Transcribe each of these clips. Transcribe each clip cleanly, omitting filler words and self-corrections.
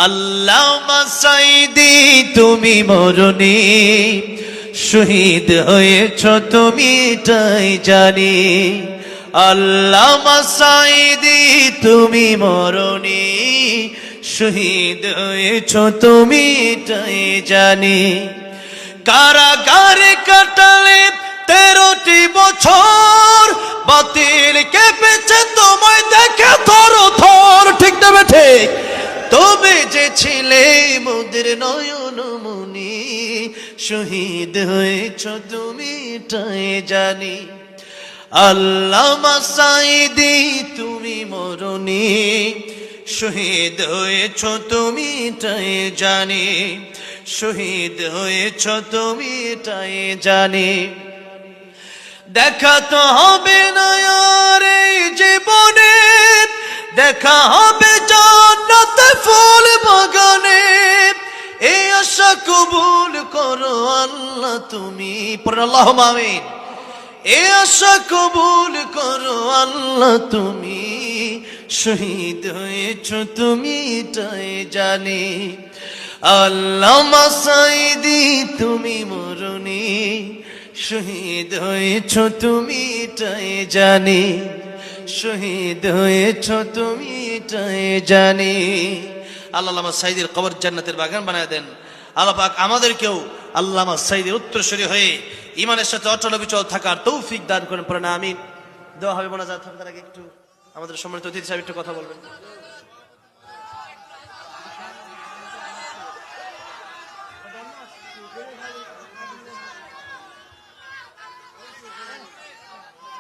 আল্লামা সাঈদী তুমি মরণি, শহীদ হয়েছ তুমি তাই জানি। আল্লামা সাঈদী তুমি মরণি, শহীদ হয়েছ তুমি তাই জানি। কারাগারে কাটালে 13টি বছর, বাতিল কেঁপেছে তোমায় দেখে থর থর। ঠিক না ঠিক? তবে যে ছিলে মোদের নয়ন মনি, শহীদ হয়েছ তুমি তাই জানি। আল্লামা সাঈদী তুমি মরণি, শহীদ হয়েছ তুমি তাই জানি। শহীদ হয়েছ তুমি তাই জানি। দেখা তো হবে না আর এই জীবনে, দেখা হবে জান্নাতে ফুল বাগানে। এই আশা কবুল করো আল্লাহ তুমি, পড়েন আল্লাহুম্মা আমিন। এই আশা কবুল করো আল্লাহ তুমি, শহীদ হয়েছ তুমি তাই জানি। আল্লামা সাঈদী তুমি মরণি, শহীদ হয়েছ তুমি তাই জানি। শহীদ হয়েছ তুমি তাই জানি। আল্লামা সাঈদীর কবর জান্নাতের বাগান বানায় দেন। আল্লাহ পাক আমাদেরকেও আল্লামা সাঈদীর উত্তরসূরি হয়ে ইমানের সাথে অটল অবিচল থাকার তৌফিক দান করেন, পড়েন আমিন। দোয়া হবে মোনাজাত হবে, তার আগে একটু আমাদের সম্মানিত অতিথি সাহেব একটু কথা বলবেন।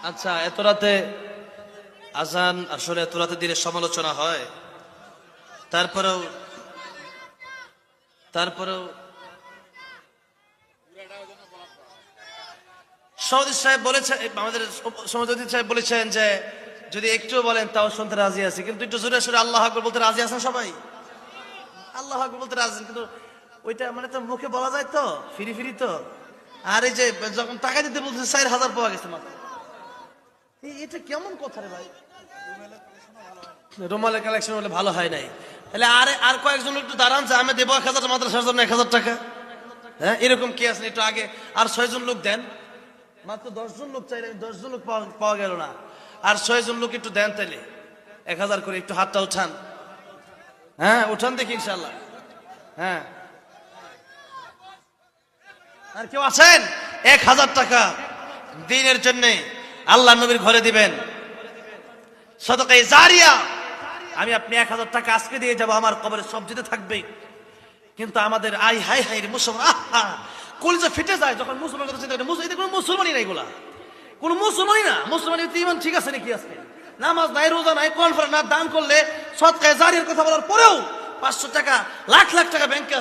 আচ্ছা, এত রাতে আজান, আসলে এত রাতে দিনের সমালোচনা হয়, তারপরেও সৌদি সাহেব বলেছেন, আমাদের সমাজী সাহেব বলেছেন যে যদি একটু বলেন তাও শুনতে রাজি আছি, কিন্তু একটু জোরে সোরে আল্লাহু আকবার বলতে রাজি আছেন সবাই? আল্লাহু আকবার বলতে রাজি, কিন্তু ওইটা মানে তো মুখে বলা যায় তো, ফিরি ফিরি তো। আর এই যে যখন টাকা দিতে বলছে 4000 পাওয়া গেছে মাত্র, এটা কেমন কথা রে ভাই? রুমালের কালেকশন হলে ভালো হয় নাই, তাহলে আর কয়েকজন একটু দাঁড়ান যে আমি দেবো 1000 মাদ্রাসার জন্য 1000 টাকা। হ্যাঁ, এরকম কি আছে একটু আগে আর 6 জন লোক দেন, মাত্র 10 জন লোক চাইলে 10 জন লোক পাওয়া গেল না, আর 6 জন লোক একটু দেন তাইলে 1000 করে, একটু হাতটা উঠান। হ্যাঁ উঠান দেখি ইনশাল্লাহ। হ্যাঁ, আর কেউ আছেন 1000 টাকা দিনের জন্য আল্লাহ নবীর ঘরে দিবেন, সদকায়ে জারিয়া। আমি আপনি 1000 টাকা আজকে দিয়ে যাবো, আমার কবরে সব যেতে থাকবে। কিন্তু আমাদের আই হাই হাই রে মুসলমান, কলিজা ফেটে যায় যখন মুসলমান কথা চিন্তা করে। কোনো মুসলমানই নাই, এগুলা কোনো মুসলমানই না। মুসলমানের ইমান ঠিক আছে নাকি? আজকে নামাজ নাই, রোজা নাই, কনফারেন্স না, দান করলে সদকায়ে জারিয়ার কথা বলার পরেও 500 টাকা, লাখ লাখ টাকা ব্যাংকে